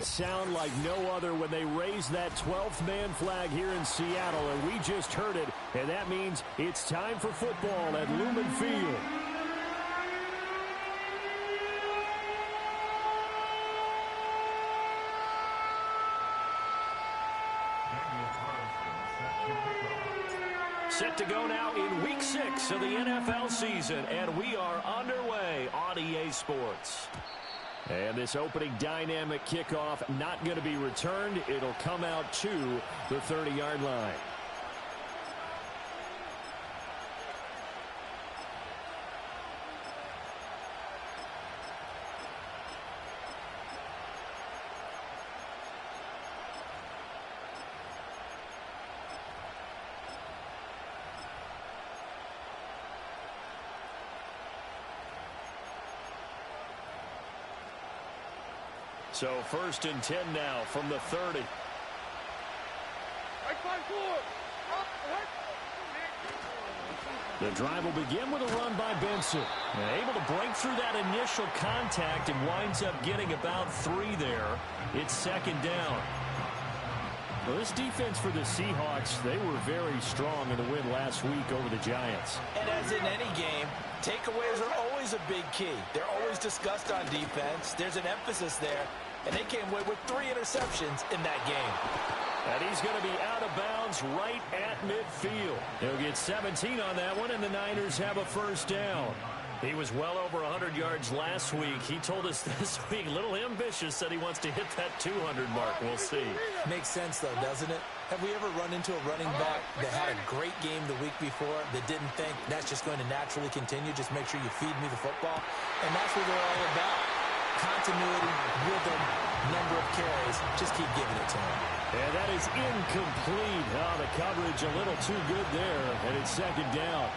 Sound like no other when they raise that 12th man flag here in Seattle, and we just heard it, and that means it's time for football at Lumen Field. Set to go now in Week 6 of the NFL season, and we are underway on EA Sports. And this opening dynamic kickoff not going to be returned. It'll come out to the 30-yard line. So 1st and 10 now from the 30. The drive will begin with a run by Benson. And able to break through that initial contact and winds up getting about 3 there. It's 2nd down. Well, this defense for the Seahawks, they were very strong in the win last week over the Giants. And as in any game, takeaways are always a big key. They're always discussed on defense. There's an emphasis there. And they came away with 3 interceptions in that game. And he's going to be out of bounds right at midfield. He'll get 17 on that one, and the Niners have a 1st down. He was well over 100 yards last week. He told us this week, a little ambitious, said he wants to hit that 200 mark. We'll see. Makes sense, though, doesn't it? Have we ever run into a running back that had a great game the week before that didn't think that's just going to naturally continue? Just make sure you feed me the football. And that's what they're all about. Continuity, rhythm, number of carries. Just keep giving it to him. And that is incomplete. Oh, the coverage a little too good there, and it's 2nd down.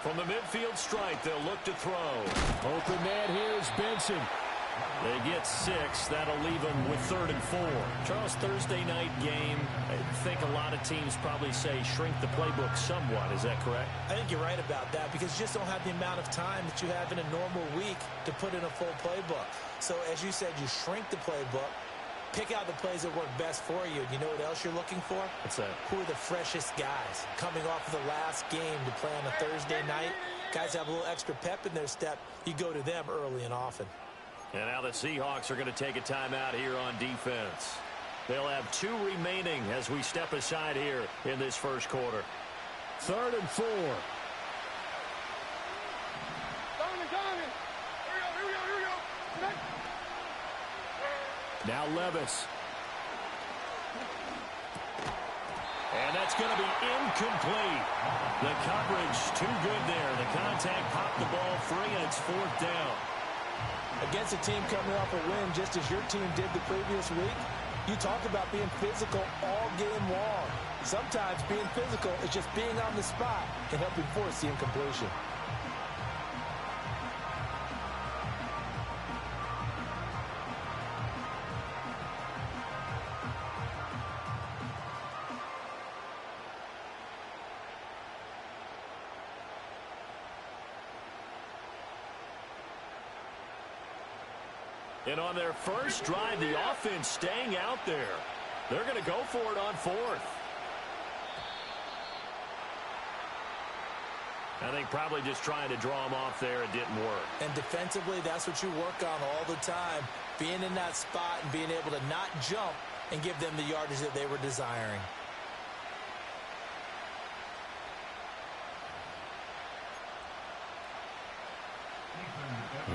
From the midfield stripe, they'll look to throw. Open man here is Benson. They get 6. That'll leave them with 3rd and 4. Charles, Thursday night game, I think a lot of teams probably say shrink the playbook somewhat. Is that correct? I think you're right about that because you just don't have the amount of time that you have in a normal week to put in a full playbook. So, as you said, you shrink the playbook. Pick out the plays that work best for you. You know what else you're looking for? What's that? Who are the freshest guys coming off of the last game to play on a Thursday night? Guys have a little extra pep in their step. You go to them early and often. And now the Seahawks are going to take a timeout here on defense. They'll have 2 remaining as we step aside here in this first quarter. 3rd and 4. Now Levis. And that's going to be incomplete. The coverage too good there. The contact popped the ball free, and it's 4th down. Against a team coming off a win just as your team did the previous week, you talk about being physical all game long. Sometimes being physical is just being on the spot and helping force the incompletion. And on their first drive, the offense staying out there. They're going to go for it on 4th. I think probably just trying to draw them off there. It didn't work. And defensively, that's what you work on all the time. Being in that spot and being able to not jump and give them the yardage that they were desiring.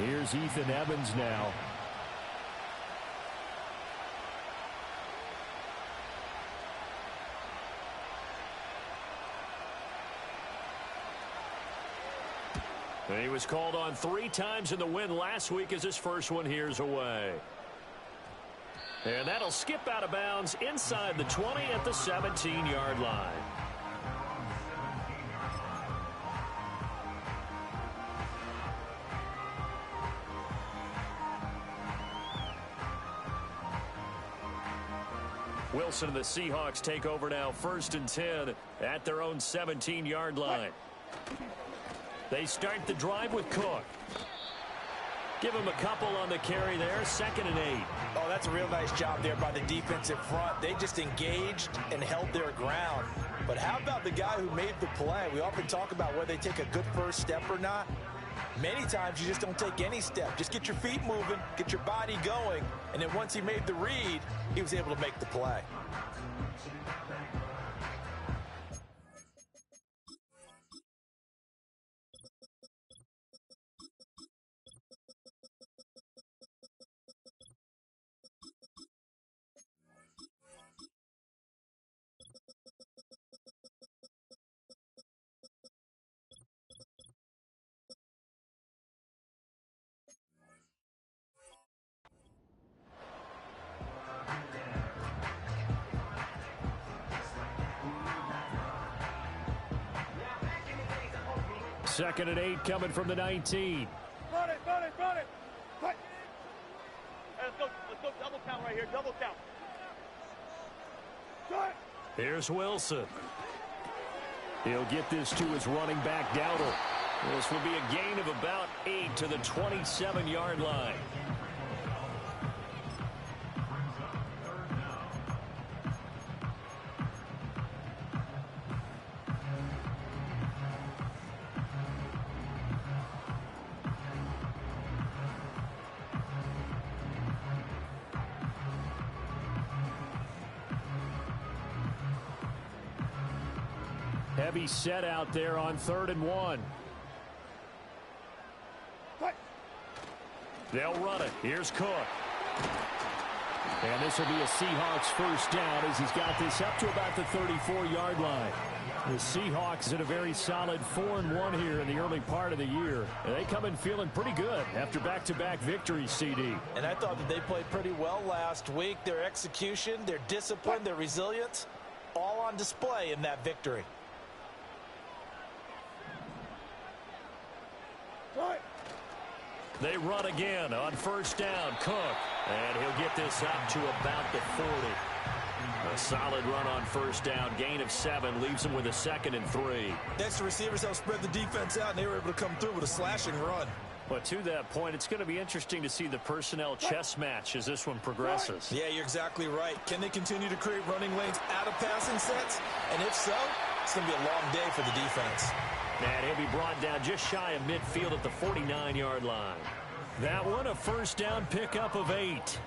Here's Ethan Evans now. He was called on 3 times in the win last week as his first one here's away. And that'll skip out of bounds inside the 20 at the 17-yard line. Wilson and the Seahawks take over now, 1st and 10 at their own 17-yard line. They start the drive with Cook. Give him a couple on the carry there, 2nd and 8. Oh, that's a real nice job there by the defensive front. They just engaged and held their ground. But how about the guy who made the play? We often talk about whether they take a good first step or not. Many times you just don't take any step. Just get your feet moving, get your body going, and then once he made the read, he was able to make the play. Second and 8 coming from the 19. Run it. Hey, let's go double count right here, double count. Here's Wilson. He'll get this to his running back, Dowdle. This will be a gain of about 8 to the 27-yard line. Heavy set out there on 3rd and 1. They'll run it. Here's Cook. And this will be a Seahawks first down as he's got this up to about the 34-yard line. The Seahawks in a very solid 4-1 here in the early part of the year. And they come in feeling pretty good after back-to-back victories, CD. And I thought that they played pretty well last week. Their execution, their discipline, their resilience, all on display in that victory. They run again on 1st down. Cook. And he'll get this up to about the 40. A solid run on 1st down. Gain of 7. Leaves him with a 2nd and 3. Next, the receivers helped spread the defense out, and they were able to come through with a slashing run. But to that point, it's going to be interesting to see the personnel chess match as this one progresses. Yeah, you're exactly right. Can they continue to create running lanes out of passing sets? And if so, it's going to be a long day for the defense. And he'll be brought down just shy of midfield at the 49-yard line. That one, a 1st down pickup of 8.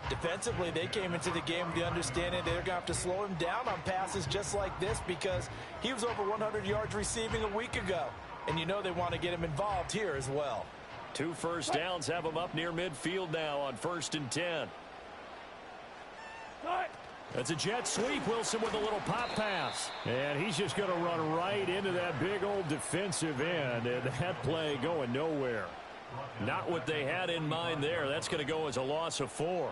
Defensively, they came into the game with the understanding they're going to have to slow him down on passes just like this because he was over 100 yards receiving a week ago. And you know they want to get him involved here as well. 2 first downs have him up near midfield now on 1st and 10. That's a jet sweep. Wilson with a little pop pass. And he's just going to run right into that big old defensive end. And that play going nowhere. Not what they had in mind there. That's going to go as a loss of 4.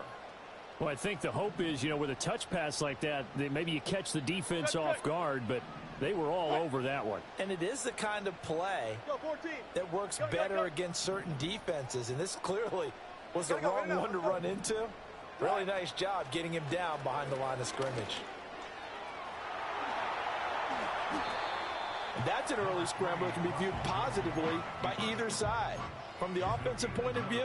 Well, I think the hope is, you know, with a touch pass like that, maybe you catch the defense off guard, but they were all over that one. And it is the kind of play that works better against certain defenses. And this clearly was the wrong one to run into. Really nice job getting him down behind the line of scrimmage. And that's an early scramble that can be viewed positively by either side. From the offensive point of view,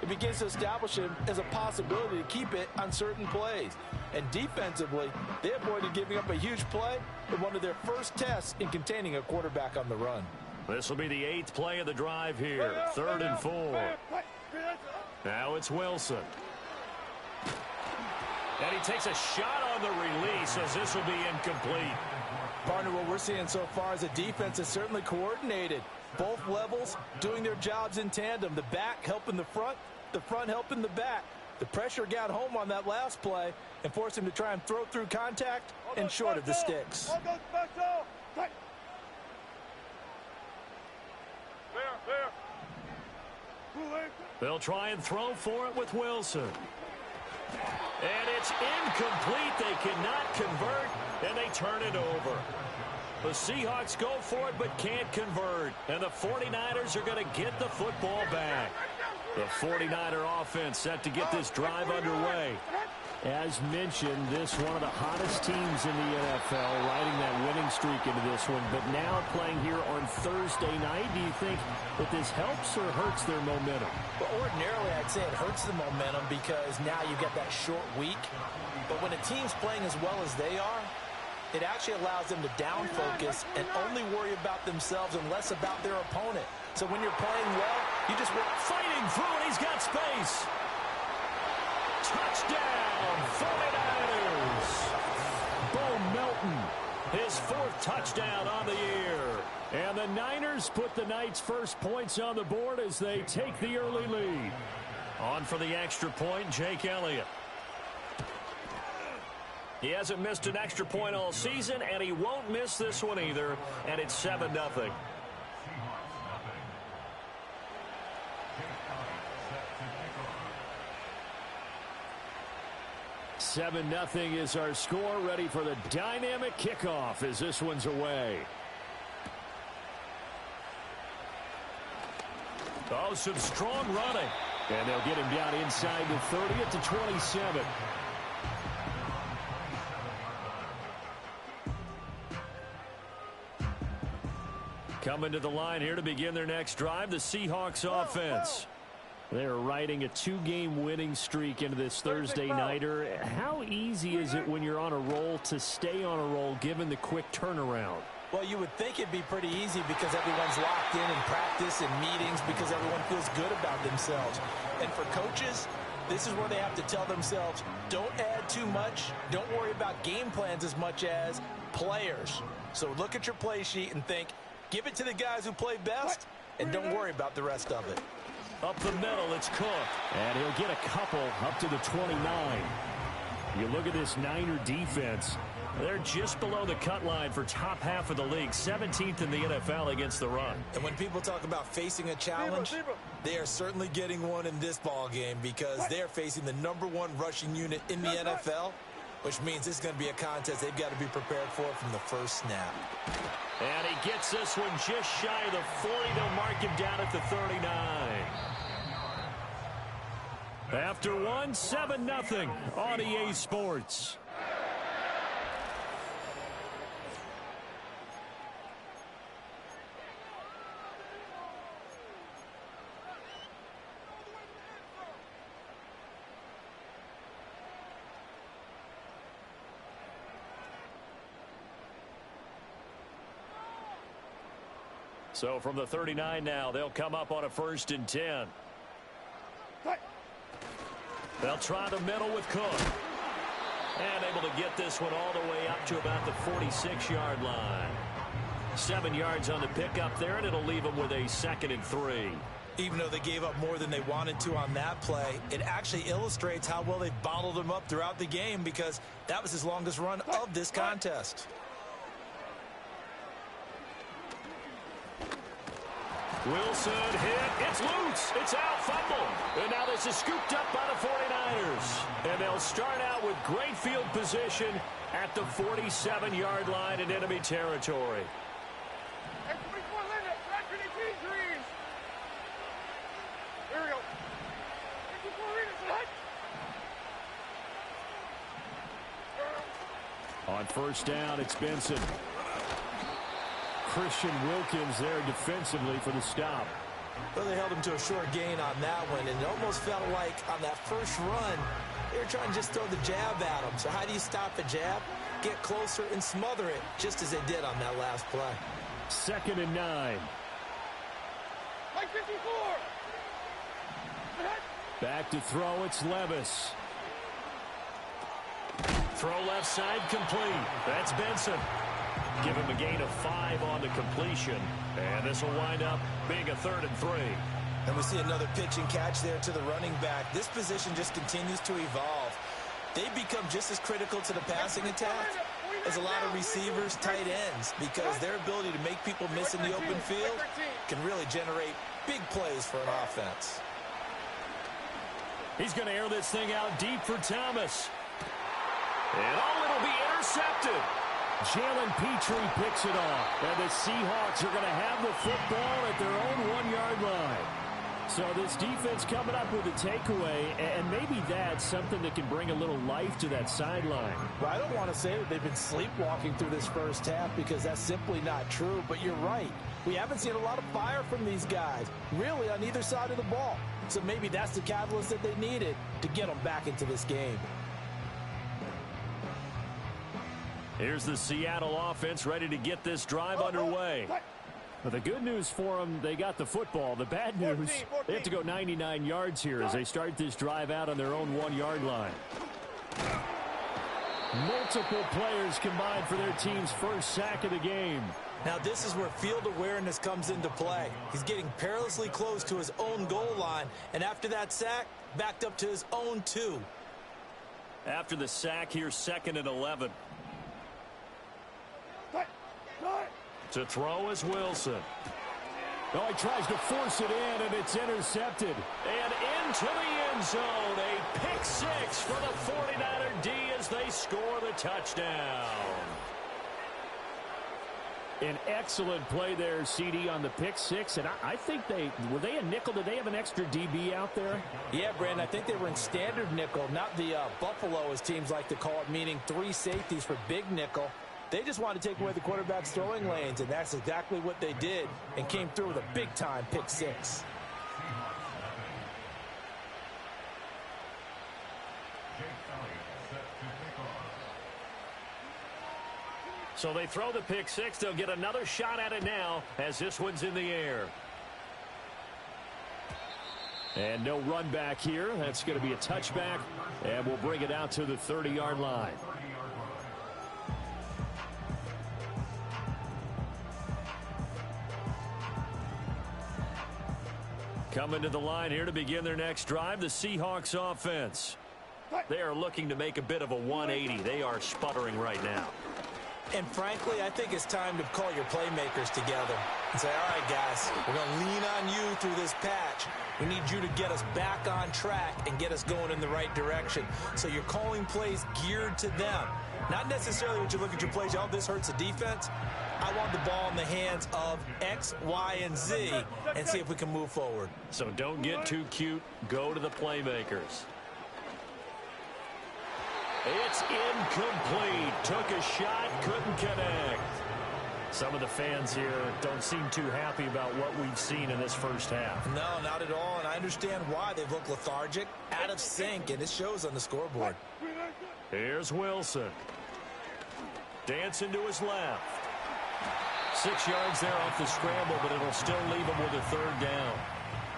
it begins to establish him as a possibility to keep it on certain plays. And defensively, they avoided giving up a huge play in one of their first tests in containing a quarterback on the run. This will be the 8th play of the drive here. 3rd and 4. Now it's Wilson. And he takes a shot on the release as this will be incomplete. Partner, what we're seeing so far is a defense that's certainly coordinated. Both levels doing their jobs in tandem. The back helping the front helping the back. The pressure got home on that last play and forced him to try and throw through contact and short of the sticks. They'll try and throw for it with Wilson. And it's incomplete. They cannot convert, and they turn it over. The Seahawks go for it but can't convert. And the 49ers are going to get the football back. The 49er offense set to get this drive underway. As mentioned, this one of the hottest teams in the NFL, riding that winning streak into this one. But now playing here on Thursday night, do you think that this helps or hurts their momentum? Well, ordinarily, I'd say it hurts the momentum because now you get that short week. But when a team's playing as well as they are, it actually allows them to down focus and only worry about themselves and less about their opponent. So when you're playing well, you just work. Fighting through, and he's got space. Touchdown, 49ers. Bo Melton, his 4th touchdown on the year. And the Niners put the Knights' first points on the board as they take the early lead. On for the extra point, Jake Elliott. He hasn't missed an extra point all season, and he won't miss this one either, and it's 7-0. Seven nothing is our score. Ready for the dynamic kickoff as this one's away. Oh, some strong running. And they'll get him down inside the 30 at the 27. Coming to the line here to begin their next drive, the Seahawks offense. They're riding a 2-game winning streak into this Thursday nighter. How easy is it when you're on a roll to stay on a roll given the quick turnaround? Well, you would think it'd be pretty easy because everyone's locked in practice and meetings because everyone feels good about themselves. And for coaches, this is where they have to tell themselves, don't add too much. Don't worry about game plans as much as players. So look at your play sheet and think, give it to the guys who play best, and don't worry about the rest of it. Up the middle, it's Cook. And he'll get a couple up to the 29. You look at this Niner defense. They're just below the cut line for top half of the league, 17th in the NFL against the run. And when people talk about facing a challenge, they are certainly getting one in this ball game because they're facing the #1 rushing unit in the NFL, which means this is going to be a contest they've got to be prepared for from the first snap. And he gets this one just shy of the 40. They'll mark him down at the 39. After one, 7-0 on EA Sports. So from the 39 now, they'll come up on a 1st and 10. They'll try the middle with Cook. And able to get this one all the way up to about the 46-yard line. 7 yards on the pickup there, and it'll leave them with a 2nd and 3. Even though they gave up more than they wanted to on that play, it actually illustrates how well they've bottled them up throughout the game because that was his longest run of this contest. Wilson hit. It's loose. It's out. Fumble. And now this is scooped up by the 49ers. And they'll start out with great field position at the 47-yard line in enemy territory. On 1st down, it's Benson. Christian Wilkins there defensively for the stop. Well, they held him to a short gain on that one, and it almost felt like on that first run, they were trying to just throw the jab at him. So how do you stop a jab? Get closer and smother it, just as they did on that last play. 2nd and 9. Like 54. Back to throw, it's Levis. Throw left side complete. That's Benson. Give him a gain of 5 on the completion. And this will wind up being a 3rd and 3. And we see another pitch and catch there to the running back. This position just continues to evolve. They become just as critical to the passing attack as a lot of receivers, tight ends, because their ability to make people miss in the open field can really generate big plays for an offense. He's going to air this thing out deep for Thomas. And it'll be intercepted. Jalen Petrie picks it off. And the Seahawks are going to have the football at their own 1-yard line. So this defense coming up with a takeaway, and maybe that's something that can bring a little life to that sideline. Well, I don't want to say that they've been sleepwalking through this first half because that's simply not true, but you're right. We haven't seen a lot of fire from these guys, really, on either side of the ball. So maybe that's the catalyst that they needed to get them back into this game. Here's the Seattle offense ready to get this drive underway. Well, the good news for them, they got the football. The bad news, they have to go 99 yards here as they start this drive out on their own 1-yard line. Multiple players combined for their team's first sack of the game. Now this is where field awareness comes into play. He's getting perilously close to his own goal line, and after that sack, backed up to his own 2. After the sack, here's 2nd and 11. To throw is Wilson. Oh, he tries to force it in, and it's intercepted. And into the end zone, a pick 6 for the 49er D as they score the touchdown. An excellent play there, CD, on the pick 6. And I think were they a nickel? Did they have an extra DB out there? Yeah, Brandon, I think they were in standard nickel, not the Buffalo, as teams like to call it, meaning 3 safeties for big nickel. They just wanted to take away the quarterback's throwing lanes, and that's exactly what they did and came through with a big-time pick 6. So they throw the pick 6. They'll get another shot at it now as this one's in the air. And no run back here. That's going to be a touchback, and we'll bring it out to the 30-yard line. Coming to the line here to begin their next drive, the Seahawks offense. They are looking to make a bit of a 180. They are sputtering right now. And frankly, I think it's time to call your playmakers together and say, all right, guys, we're going to lean on you through this patch. We need you to get us back on track and get us going in the right direction. So you're calling plays geared to them. Not necessarily when you look at your plays, oh, this hurts the defense. I want the ball in the hands of X, Y, and Z and see if we can move forward. So don't get too cute. Go to the playmakers. It's incomplete. Took a shot, couldn't connect. Some of the fans here don't seem too happy about what we've seen in this first half. No, not at all, and I understand why. They've looked lethargic, out of sync, and it shows on the scoreboard. Here's Wilson. Dancing to his left. 6 yards there off the scramble, but it'll still leave him with a 3rd down.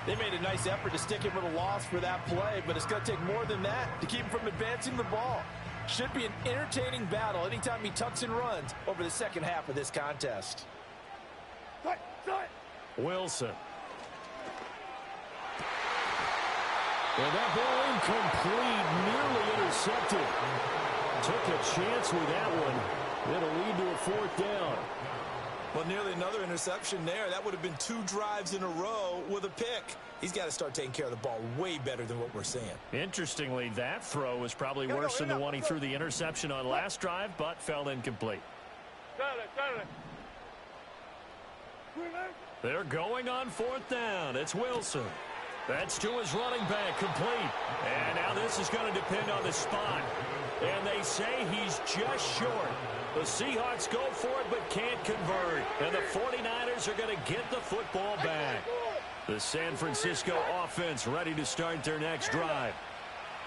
They made a nice effort to stick him with a loss for that play, but it's going to take more than that to keep him from advancing the ball. Should be an entertaining battle anytime he tucks and runs over the second half of this contest. Wilson. And that ball incomplete, nearly intercepted. Took a chance with that one. It'll lead to a 4th down. Well, nearly another interception there. That would have been 2 drives in a row with a pick. He's got to start taking care of the ball way better than what we're seeing. Interestingly, that throw was probably worse than the one he threw the interception on last drive, but fell incomplete. They're going on 4th down. It's Wilson. That's to his running back, complete. And now this is going to depend on the spot. And they say he's just short. The Seahawks go for it but can't convert. And the 49ers are going to get the football back. The San Francisco offense ready to start their next drive.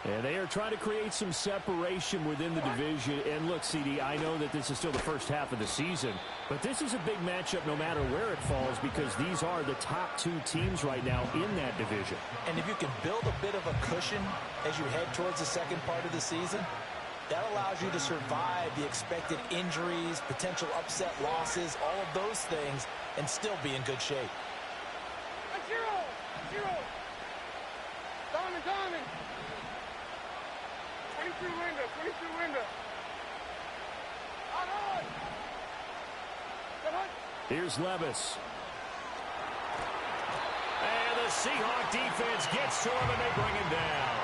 And they are trying to create some separation within the division. And look, CD, I know that this is still the first half of the season, but this is a big matchup no matter where it falls because these are the top 2 teams right now in that division. And if you can build a bit of a cushion as you head towards the second part of the season, that allows you to survive the expected injuries, potential upset losses, all of those things, and still be in good shape. Diamond. 22 window. Here's Levis. And the Seahawk defense gets to him and they bring him down.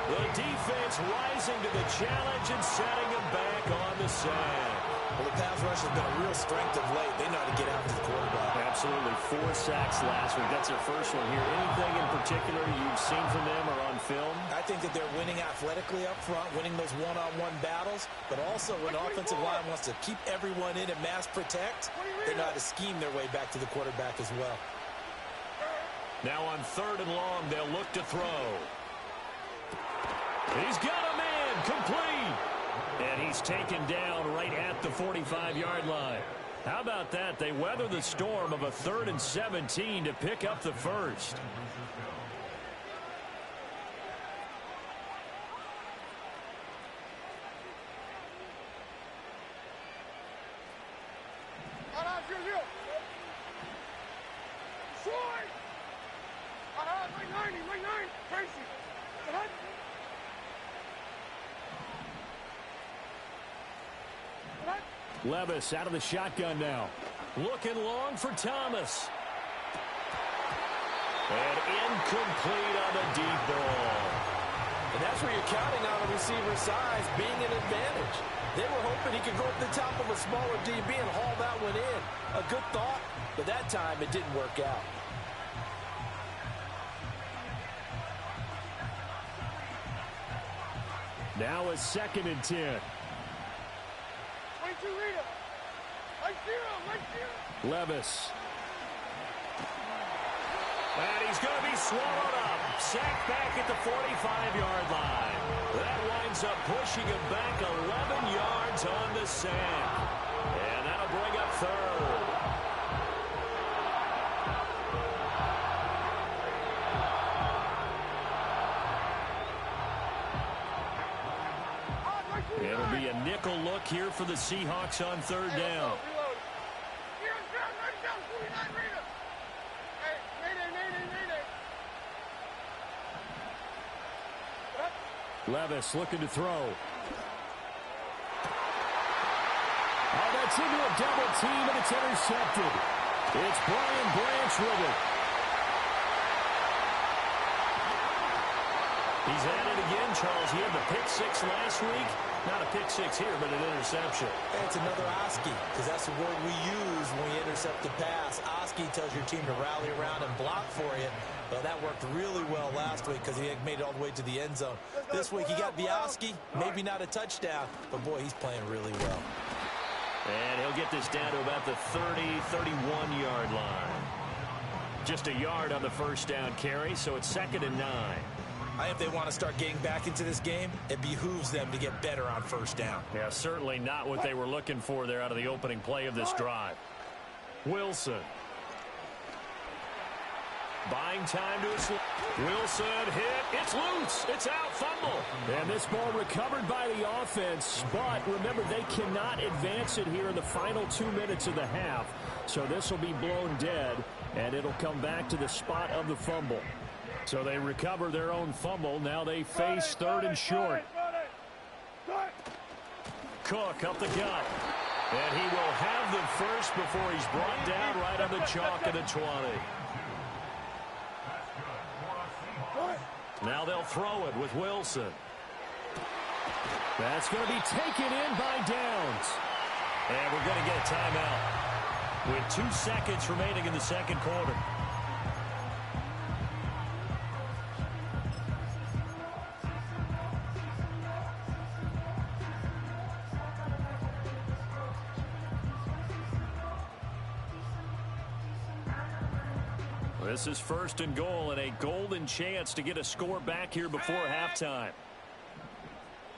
The defense rising to the challenge and setting him back on the sack. Well, the pass rush has been a real strength of late. They know how to get after the quarterback. Absolutely. 4 sacks last week. That's their first one here. Anything in particular you've seen from them or on film? I think that they're winning athletically up front, winning those one-on-one battles, but also when the offensive line wants to keep everyone in and mass protect, they know how to scheme their way back to the quarterback as well. Now on 3rd and long, they'll look to throw. He's got a man, complete. And he's taken down right at the 45-yard line. How about that? They weather the storm of a 3rd and 17 to pick up the first. Levis out of the shotgun now. Looking long for Thomas. And incomplete on the deep ball. And that's where you're counting on a receiver's size being an advantage. They were hoping he could go up the top of a smaller DB and haul that one in. A good thought, but that time it didn't work out. Now a 2nd and 10. Levis. And he's going to be swallowed up. Sacked back at the 45-yard line. That winds up pushing him back 11 yards on the sack. And that'll bring up 3rd. It'll be a nickel look here for the Seahawks on 3rd down. Levis looking to throw. Oh, that's into a double team, and it's intercepted. It's Brian Branch with it. He's at it again, Charles. He had the pick 6 last week. Not a pick 6 here, but an interception. And it's another Oski, because that's the word we use when we intercept the pass. Oski tells your team to rally around and block for you. Well, that worked really well last week because he had made it all the way to the end zone. This week he got Oski, maybe not a touchdown, but boy, he's playing really well. And he'll get this down to about the 30, 31-yard line. Just a yard on the first down carry, so it's 2nd and 9. If they want to start getting back into this game, it behooves them to get better on first down. Yeah, certainly not what they were looking for there out of the opening play of this drive. Wilson. Buying time to his Wilson hit. It's loose. It's out. Fumble. And this ball recovered by the offense. But remember, they cannot advance it here in the final 2 minutes of the half. So this will be blown dead, and it'll come back to the spot of the fumble. So they recover their own fumble. Now they face 3rd and short. Cook up the gut. And he will have the first before he's brought down right on the chalk of the 20. Now they'll throw it with Wilson. That's going to be taken in by Downs. And we're going to get a timeout with 2 seconds remaining in the 2nd quarter. This is 1st and goal and a golden chance to get a score back here before halftime.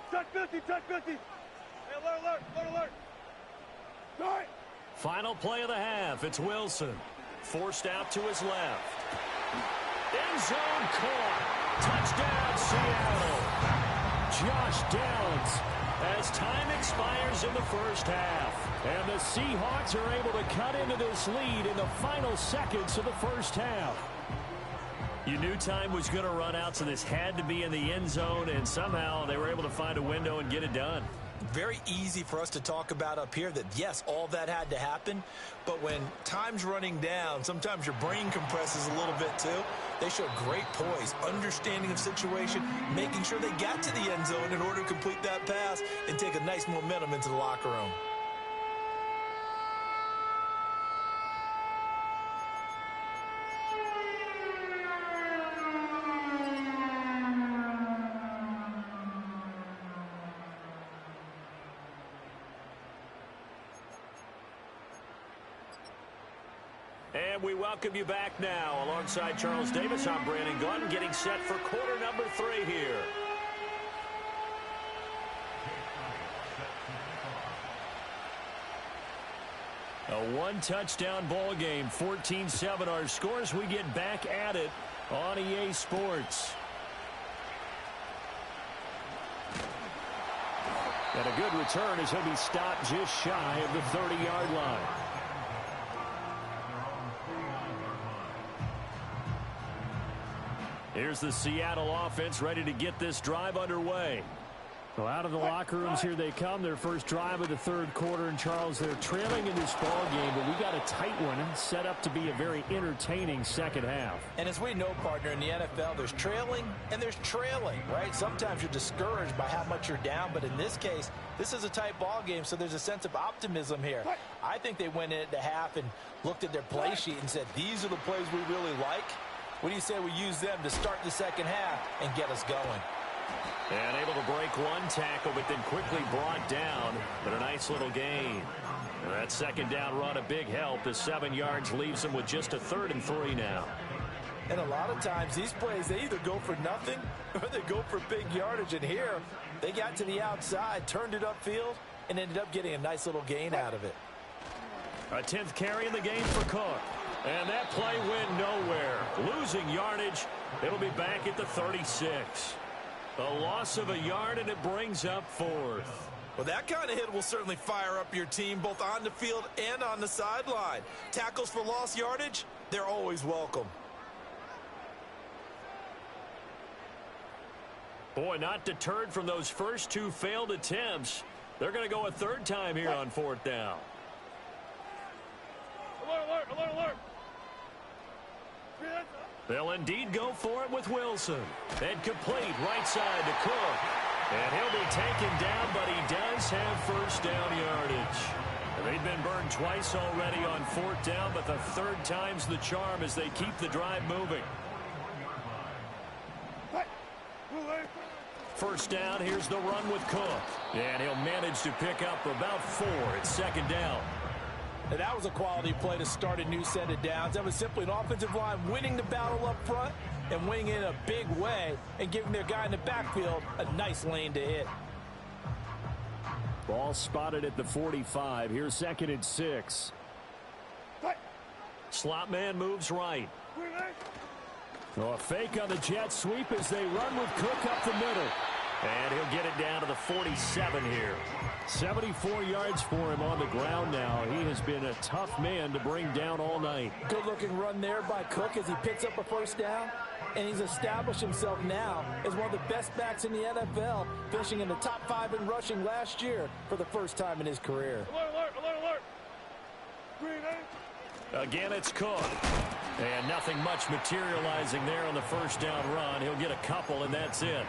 Touch 50, touch 50. Hey, alert, alert, alert. Final play of the half. It's Wilson. Forced out to his left. End zone caught. Touchdown, Seattle. Josh Downs as time expires in the first half. And the Seahawks are able to cut into this lead in the final seconds of the first half. You knew time was going to run out, so this had to be in the end zone, and somehow they were able to find a window and get it done. Very easy for us to talk about up here that, yes, all that had to happen, but when time's running down, sometimes your brain compresses a little bit too. They showed great poise, understanding of situation, making sure they got to the end zone in order to complete that pass and take a nice momentum into the locker room. And we welcome you back now. Alongside Charles Davis, I'm Brandon Gunn, getting set for quarter number 3 here. A one-touchdown ball game, 14-7 our scores. We get back at it on EA Sports. And a good return as he'll be stopped just shy of the 30-yard line. Here's the Seattle offense ready to get this drive underway. Well, out of the locker rooms here they come. Their first drive of the third quarter. And, Charles, they're trailing in this ball game, but we got a tight one set up to be a very entertaining second half. And as we know, partner, in the NFL, there's trailing and there's trailing, right? Sometimes you're discouraged by how much you're down, but in this case, this is a tight ball game, so there's a sense of optimism here. I think they went in at the half and looked at their play sheet and said, these are the plays we really like. What do you say we use them to start the second half and get us going? And able to break one tackle, but then quickly brought down. But a nice little gain. And that second down run, a big help. The 7 yards leaves them with just a 3rd and 3 now. And a lot of times these plays, they either go for nothing or they go for big yardage. And here, they got to the outside, turned it upfield, and ended up getting a nice little gain out of it. A 10th carry in the game for Cook. And that play went nowhere. Losing yardage. It'll be back at the 36. A loss of a yard, and it brings up 4th. Well, that kind of hit will certainly fire up your team, both on the field and on the sideline. Tackles for lost yardage, they're always welcome. Boy, not deterred from those first 2 failed attempts. They're going to go a 3rd time here on 4th down. Alert, alert, alert, alert. They'll indeed go for it with Wilson. And complete right side to Cook. And he'll be taken down, but he does have first down yardage. They've been burned twice already on 4th down, but the 3rd time's the charm as they keep the drive moving. First down, here's the run with Cook. And he'll manage to pick up about 4. It's 2nd down. And that was a quality play to start a new set of downs. That was simply an offensive line winning the battle up front and winning in a big way and giving their guy in the backfield a nice lane to hit. Ball spotted at the 45. Here's 2nd and 6. Slot man moves right. A fake on the jet sweep as they run with Cook up the middle. And he'll get it down to the 47 here. 74 yards for him on the ground now. He has been a tough man to bring down all night. Good-looking run there by Cook as he picks up a first down. And he's established himself now as one of the best backs in the NFL, finishing in the top 5 in rushing last year for the first time in his career. Alert, alert, alert, alert. Again, it's Cook. And nothing much materializing there on the first down run. He'll get a couple, and that's it.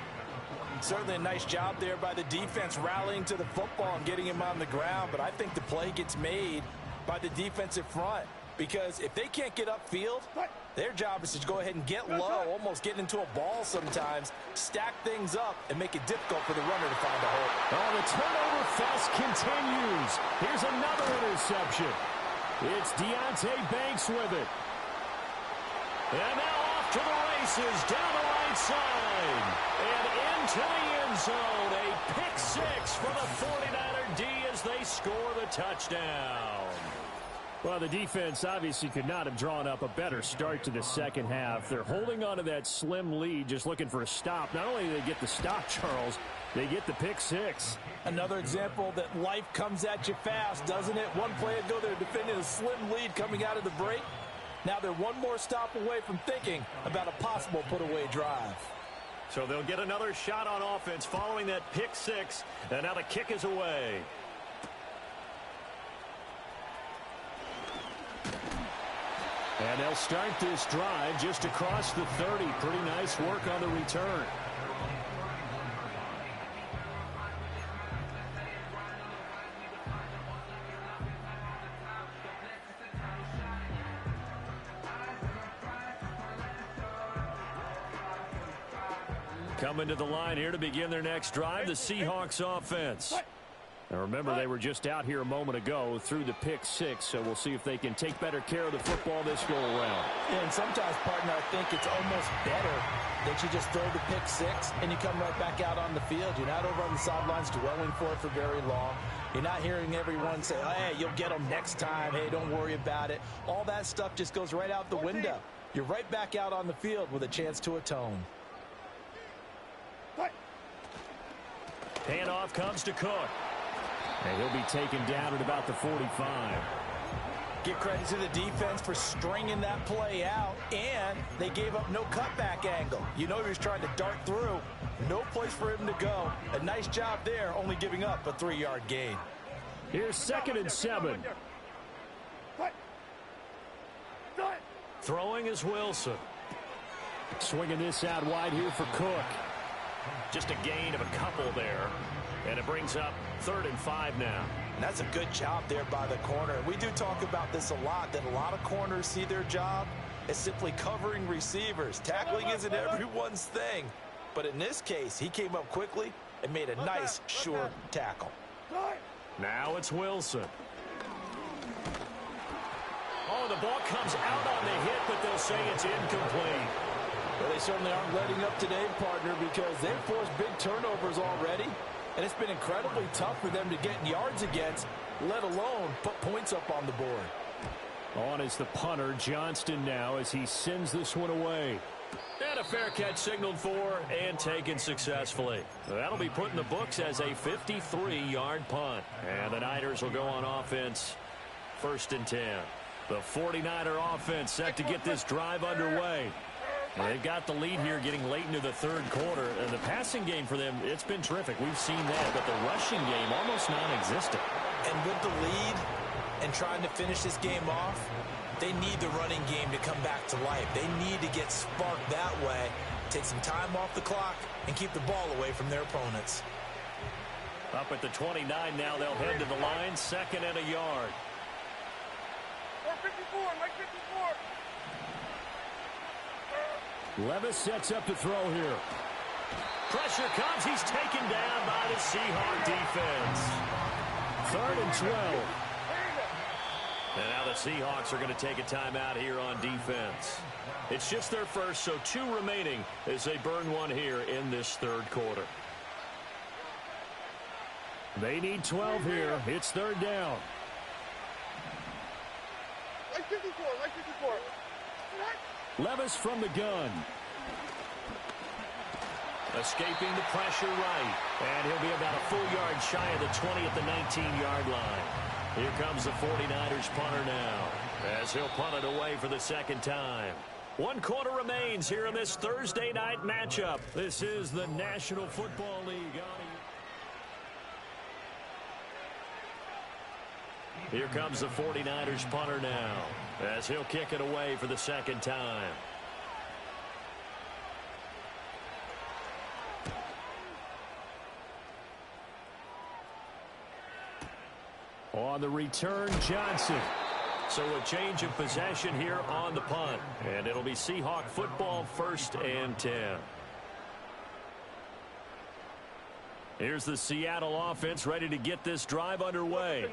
Certainly a nice job there by the defense rallying to the football and getting him on the ground. But I think the play gets made by the defensive front because if they can't get upfield, their job is to go ahead and get low, almost get into a ball sometimes, stack things up, and make it difficult for the runner to find a hole. Oh, the turnover fest continues. Here's another interception. It's Deonte Banks with it. And now off to the races, down the right side. And into the end zone. A pick 6 for the 49er D as they score the touchdown. Well, the defense obviously could not have drawn up a better start to the second half. They're holding on to that slim lead, just looking for a stop. Not only do they get the stop, Charles, they get the pick 6. Another example that life comes at you fast, doesn't it? One play ago, they're defending a slim lead coming out of the break. Now they're one more stop away from thinking about a possible put-away drive. So they'll get another shot on offense following that pick 6, and now the kick is away. And they'll start this drive just across the 30. Pretty nice work on the return. Coming to the line here to begin their next drive, the Seahawks offense. Now remember, they were just out here a moment ago through the pick six, so we'll see if they can take better care of the football this go around. And sometimes, partner, I think it's almost better that you just throw the pick six and you come right back out on the field. You're not over on the sidelines dwelling for it for very long. You're not hearing everyone say, hey, you'll get them next time. Hey, don't worry about it. All that stuff just goes right out the window. You're right back out on the field with a chance to atone. Handoff comes to Cook. And he'll be taken down at about the 45. Give credit to the defense for stringing that play out, and they gave up no cutback angle. You know he was trying to dart through. No place for him to go. A nice job there, only giving up a 3-yard gain. Here's 2nd and 7. Throwing is Wilson. Swinging this out wide here for Cook. Just a gain of a couple there. And it brings up 3rd and 5 now. And that's a good job there by the corner. We do talk about this a lot, that a lot of corners see their job as simply covering receivers. Tackling isn't everyone's thing. But in this case, he came up quickly and made a nice, sure tackle. Now it's Wilson. Oh, the ball comes out on the hit, but they'll say it's incomplete. Well, they certainly aren't letting up today, partner, because they've forced big turnovers already. And it's been incredibly tough for them to get yards against, let alone put points up on the board. On is the punter, Johnston, now as he sends this one away. And a fair catch signaled for and taken successfully. That'll be put in the books as a 53-yard punt. And the Niners will go on offense, 1st and 10. The 49er offense set to get this drive underway. And they've got the lead here getting late into the 3rd quarter. And the passing game for them, it's been terrific. We've seen that, but the rushing game almost non-existent. And with the lead and trying to finish this game off, they need the running game to come back to life. They need to get sparked that way, take some time off the clock, and keep the ball away from their opponents. Up at the 29 now, they'll head to the line, 2nd and a yard. 54, Mike 54. Levis sets up to throw here. Pressure comes. He's taken down by the Seahawk defense. 3rd and 12. And now the Seahawks are going to take a timeout here on defense. It's just their first, so 2 remaining as they burn one here in this 3rd quarter. They need 12 here. It's 3rd down. Mike 54, Mike 54. Levis from the gun. Escaping the pressure right. And he'll be about a full yard shy of the 20 at the 19-yard line. Here comes the 49ers punter now, as he'll punt it away for the 2nd time. 1 quarter remains here in this Thursday night matchup. This is the National Football League. Here comes the 49ers punter now, as he'll kick it away for the 2nd time. On the return, Johnson. So a change of possession here on the punt. And it'll be Seahawk football, 1st and 10. Here's the Seattle offense ready to get this drive underway.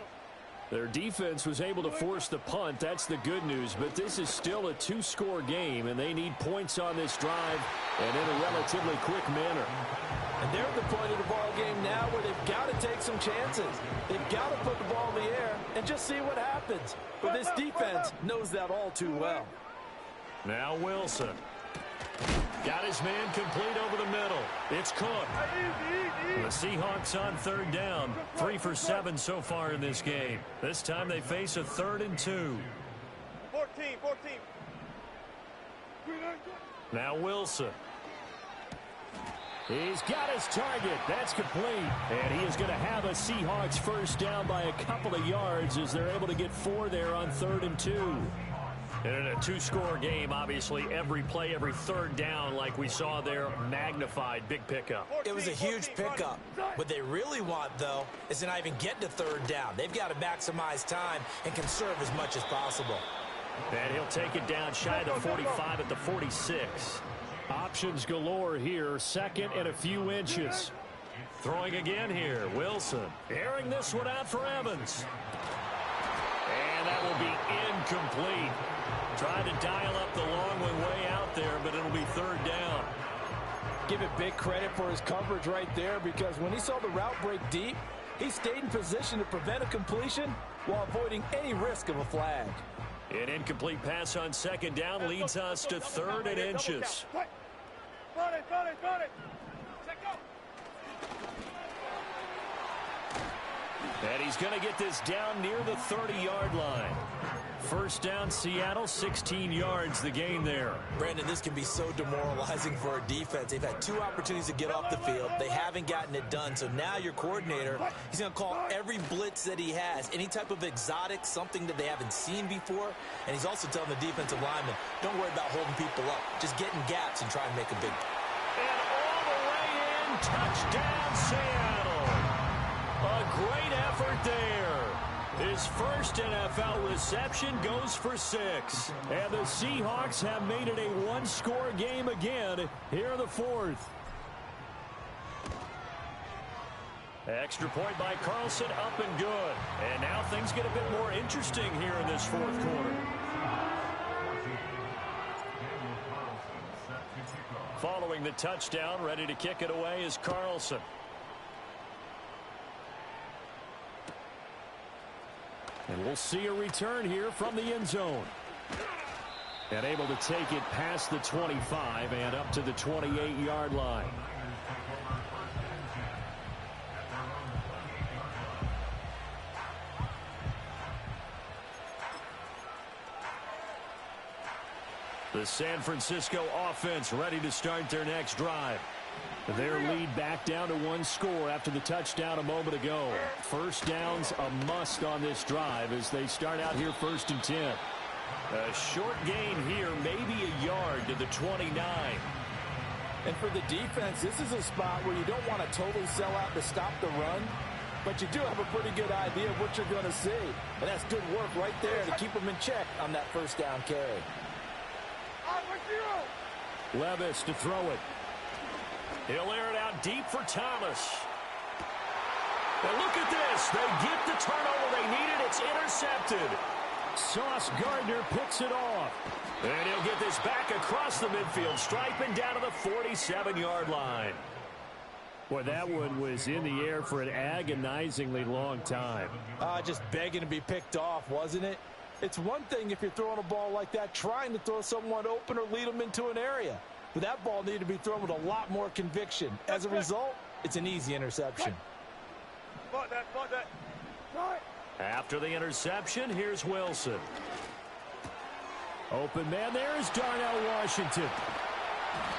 Their defense was able to force the punt. That's the good news. But this is still a 2-score game, and they need points on this drive and in a relatively quick manner. And they're at the point of the ball game now where they've got to take some chances. They've got to put the ball in the air and just see what happens. But this defense knows that all too well. Now Wilson. Got his man complete over the middle. It's Cook. The Seahawks on 3rd down. 3 for 7 so far in this game. This time they face a 3rd and 2. 14. Now Wilson. He's got his target. That's complete. And he is going to have a Seahawks 1st down by a couple of yards as they're able to get 4 there on 3rd and 2. And in a 2-score game, obviously, every play, every 3rd down, like we saw there, magnified. Big pickup. It was a huge pickup. What they really want, though, is to not even get to 3rd down. They've got to maximize time and conserve as much as possible. And he'll take it down shy of the 45 at the 46. Options galore here. 2nd and a few inches. Throwing again here, Wilson. Airing this one out for Evans. And that will be incomplete. Tried to dial up the long one way out there, but it'll be third down. Give it big credit for his coverage right there, because when he saw the route break deep, he stayed in position to prevent a completion while avoiding any risk of a flag. An incomplete pass on second down leads us to third and inches. Got it. And he's going to get this down near the 30-yard line. First down, Seattle, 16 yards the gain there. Brandon, this can be so demoralizing for a defense. They've had 2 opportunities to get off the field. They haven't gotten it done. So now your coordinator, he's going to call every blitz that he has, any type of exotic, something that they haven't seen before. And he's also telling the defensive lineman, don't worry about holding people up. Just get in gaps and try and make a big play. And all the way in, touchdown, Seattle. A great effort there. His first NFL reception goes for 6. And the Seahawks have made it a one-score game again here in the fourth. Extra point by Carlson, up and good. And now things get a bit more interesting here in this fourth quarter. Following the touchdown, ready to kick it away is Carlson. And we'll see a return here from the end zone. And able to take it past the 25 and up to the 28-yard line. The San Francisco offense ready to start their next drive. Their lead back down to 1 score after the touchdown a moment ago. First down's a must on this drive as they start out here 1st and 10. A short gain here, maybe a yard to the 29. And for the defense, this is a spot where you don't want to totally sell out to stop the run, but you do have a pretty good idea of what you're going to see. And that's good work right there to keep them in check on that first down carry. Levis to throw it. He'll air it out deep for Thomas. And look at this. They get the turnover they needed. It's intercepted. Sauce Gardner picks it off. And he'll get this back across the midfield, striping down to the 47-yard line. Boy, that one was in the air for an agonizingly long time. Just begging to be picked off, wasn't it? It's one thing if you're throwing a ball like that, trying to throw someone open or lead them into an area. But that ball needed to be thrown with a lot more conviction. As a result, it's an easy interception. Spot that. After the interception, here's Wilson. Open man there is Darnell Washington.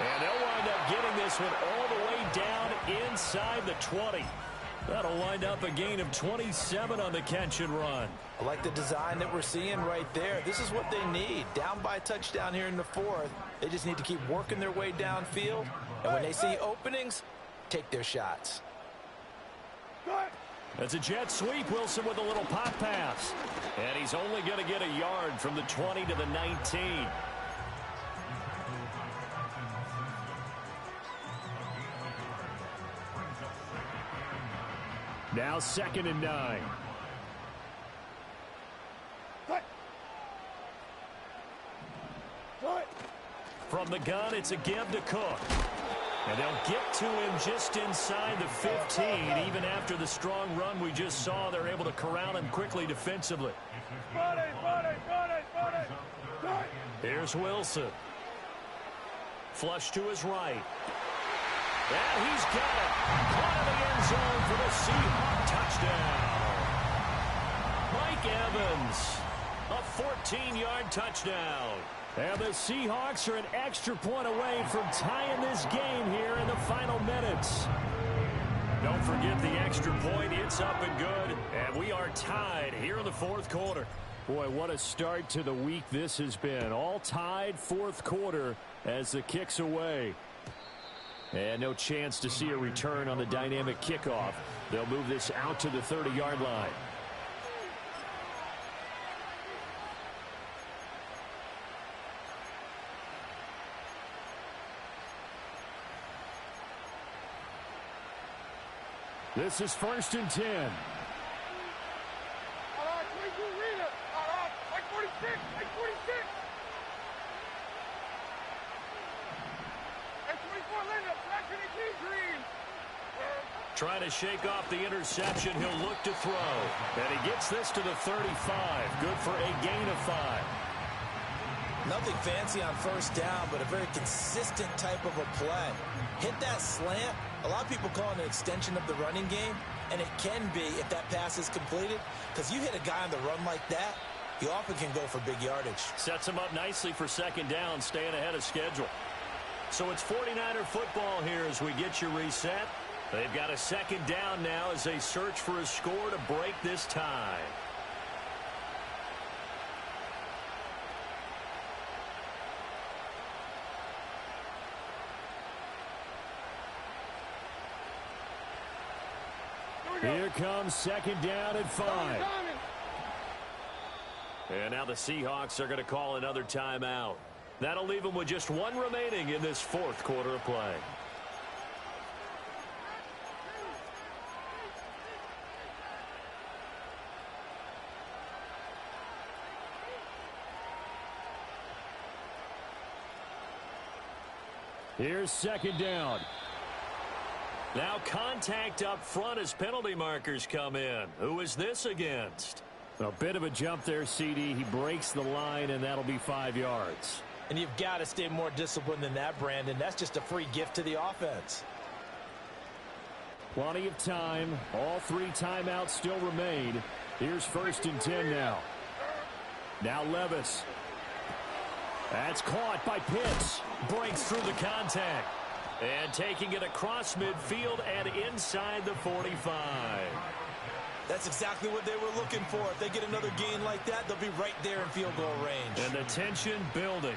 And they'll wind up getting this one all the way down inside the 20. That'll wind up a gain of 27 on the catch and run. I like the design that we're seeing right there. This is what they need. Down by a touchdown here in the fourth. They just need to keep working their way downfield. And when they see openings, take their shots. That's a jet sweep. Wilson with a little pop pass. And he's only going to get a yard from the 20 to the 19. Now 2nd and 9. From the gun, it's a give to Cook. And they'll get to him just inside the 15. Even after the strong run we just saw, they're able to corral him quickly defensively. Here's Wilson. Flush to his right. And he's got it. Out of the end zone for the Seahawk touchdown. Mike Evans, a 14-yard touchdown. And the Seahawks are an extra point away from tying this game here in the final minutes. Don't forget the extra point. It's up and good. And we are tied here in the fourth quarter. Boy, what a start to the week this has been. All tied fourth quarter as the kick's away. And no chance to see a return on the dynamic kickoff. They'll move this out to the 30-yard line. This is 1st and 10. All right, 22, read it. All right, like 46, like 46. Like 24, Linda, black 22, green. Trying to shake off the interception. He'll look to throw. And he gets this to the 35. Good for a gain of 5. Nothing fancy on 1st down, but a very consistent type of a play. Hit that slant. A lot of people call it an extension of the running game, and it can be if that pass is completed, because you hit a guy on the run like that, you often can go for big yardage. Sets him up nicely for 2nd down, staying ahead of schedule. So it's 49er football here as we get you reset. They've got a 2nd down now as they search for a score to break this tie. Here comes 2nd down and 5. And now the Seahawks are going to call another timeout. That'll leave them with just 1 remaining in this 4th quarter of play. Here's 2nd down. Now contact up front as penalty markers come in. Who is this against? A bit of a jump there, CD. He breaks the line, and that'll be 5 yards. And you've got to stay more disciplined than that, Brandon. That's just a free gift to the offense. Plenty of time. All 3 timeouts still remain. Here's 1st and 10 now. Now Levis. That's caught by Pitts. Breaks through the contact. And taking it across midfield and inside the 45. That's exactly what they were looking for. If they get another gain like that, they'll be right there in field goal range. And the tension building.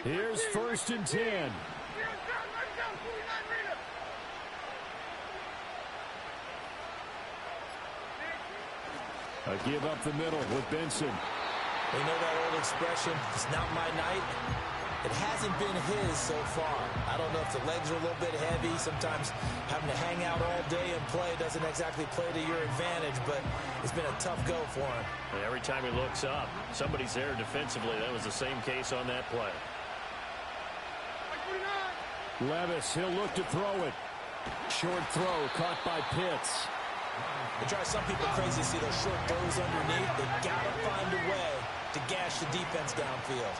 Here's 1st and 10. A give up the middle with Benson. They know that old expression, it's not my night. It hasn't been his so far. I don't know if the legs are a little bit heavy. Sometimes having to hang out all day and play doesn't exactly play to your advantage, but it's been a tough go for him. And every time he looks up, somebody's there defensively. That was the same case on that play. Levis, he'll look to throw it. Short throw caught by Pitts. It drives some people crazy to see those short throws underneath. They got to find a way to gash the defense downfield.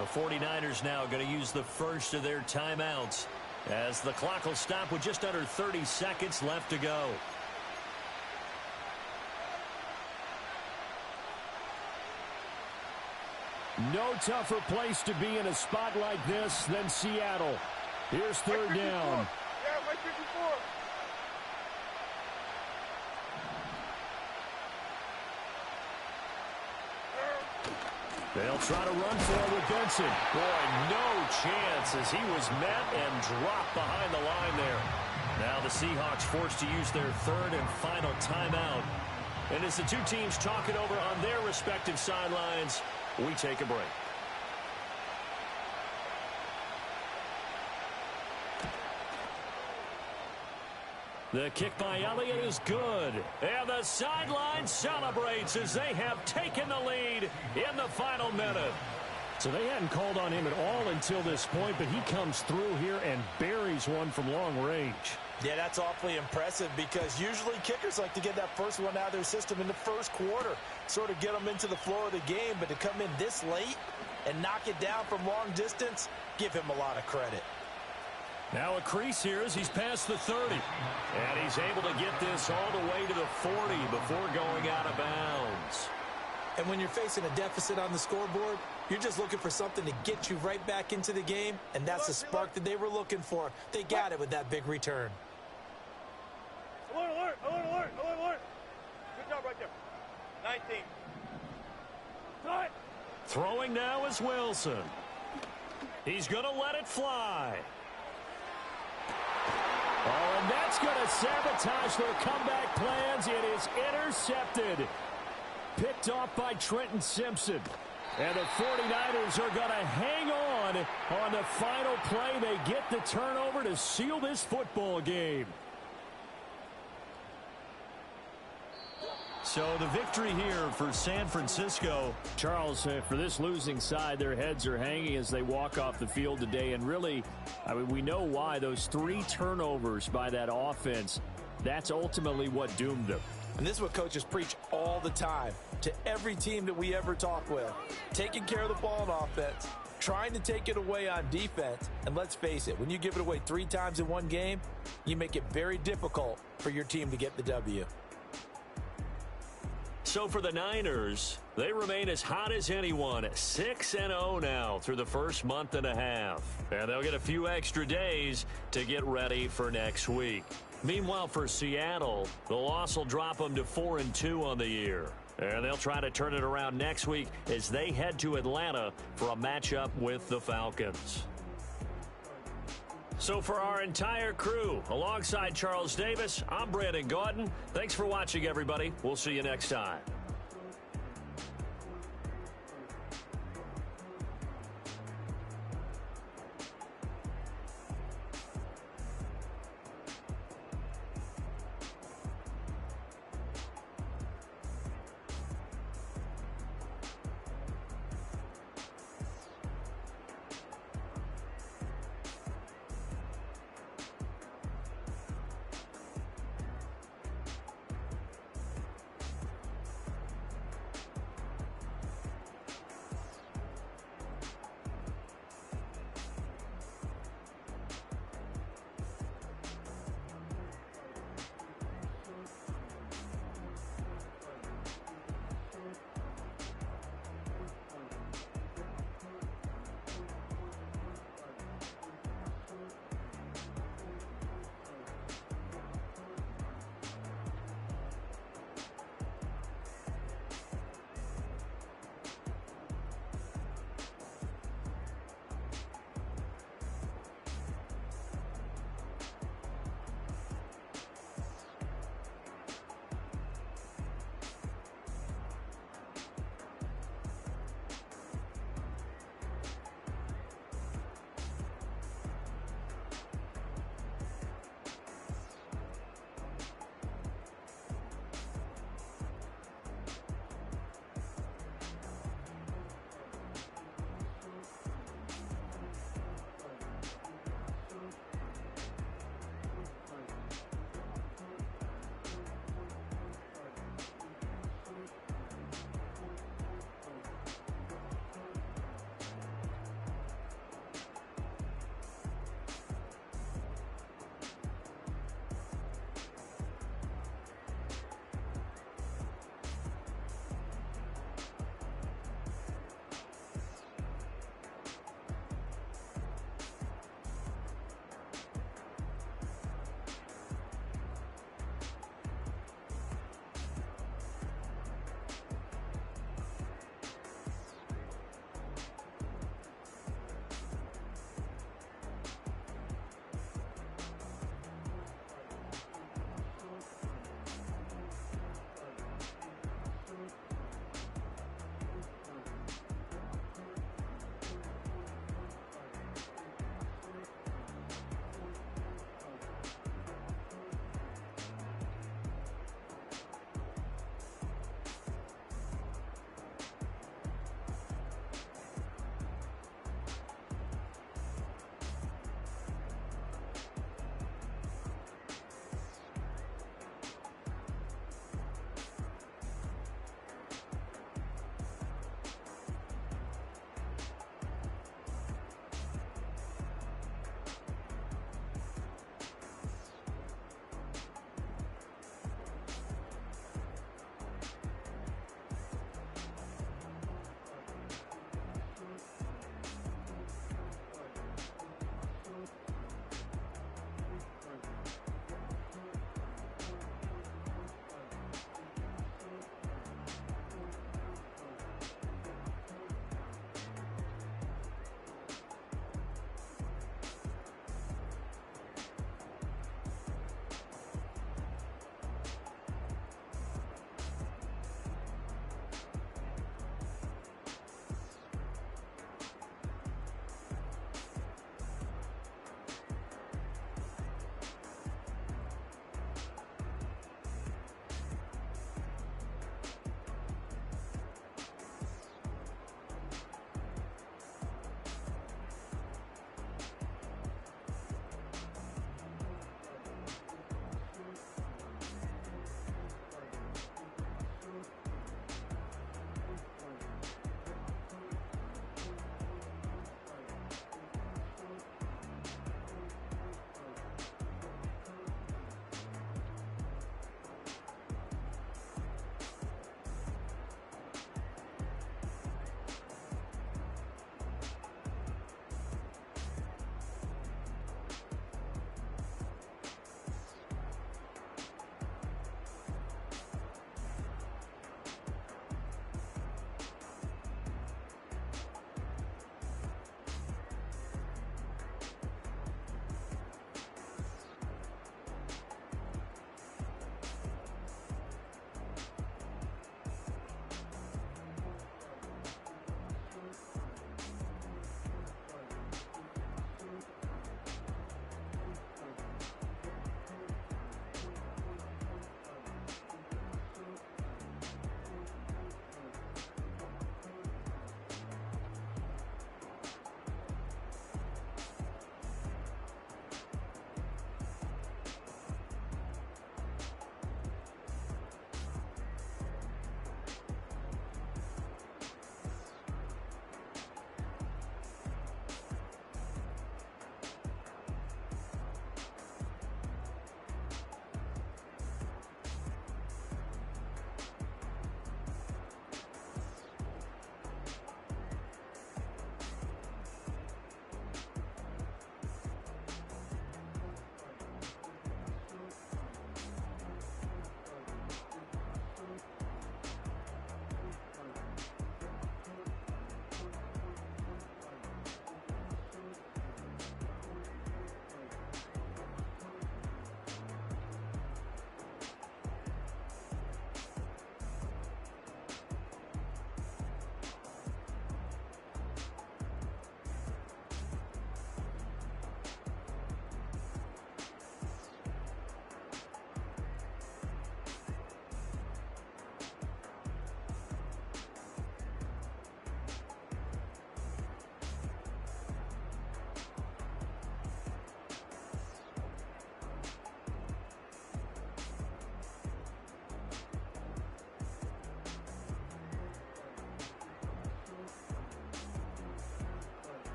The 49ers now going to use the first of their timeouts as the clock will stop with just under 30 seconds left to go. No tougher place to be in a spot like this than Seattle. Here's 3rd down. Yeah, like 54. They'll try to run for it with Benson. Boy, no chance as he was met and dropped behind the line there. Now the Seahawks forced to use their 3rd and final timeout. And as the 2 teams talk it over on their respective sidelines, we take a break. The kick by Elliott is good. And the sideline celebrates as they have taken the lead in the final minute. So they hadn't called on him at all until this point, but he comes through here and buries one from long range. Yeah, that's awfully impressive because usually kickers like to get that first one out of their system in the 1st quarter, sort of get them into the flow of the game, but to come in this late and knock it down from long distance, give him a lot of credit. Now a crease here as he's past the 30. And he's able to get this all the way to the 40 before going out of bounds. And when you're facing a deficit on the scoreboard, you're just looking for something to get you right back into the game, and that's the spark that they were looking for. They got it with that big return. Alert, alert, alert, alert, alert, alert. Good job right there. 19. Cut. Throwing now is Wilson. He's going to let it fly. that's going to sabotage their comeback plans. It is intercepted. Picked off by Trenton Simpson. And the 49ers are going to hang on the final play. They get the turnover to seal this football game. So the victory here for San Francisco. Charles, for this losing side, their heads are hanging as they walk off the field today. And really, I mean, we know why. Those 3 turnovers by that offense, that's ultimately what doomed them. And this is what coaches preach all the time to every team that we ever talk with. Taking care of the ball on offense, trying to take it away on defense. And let's face it, when you give it away 3 times in one game, you make it very difficult for your team to get the W. So for the Niners, they remain as hot as anyone, 6-0 now through the first month and a half. And they'll get a few extra days to get ready for next week. Meanwhile, for Seattle, the loss will drop them to 4-2 on the year. And they'll try to turn it around next week as they head to Atlanta for a matchup with the Falcons. So for our entire crew, alongside Charles Davis, I'm Brandon Gaudin. Thanks for watching, everybody. We'll see you next time.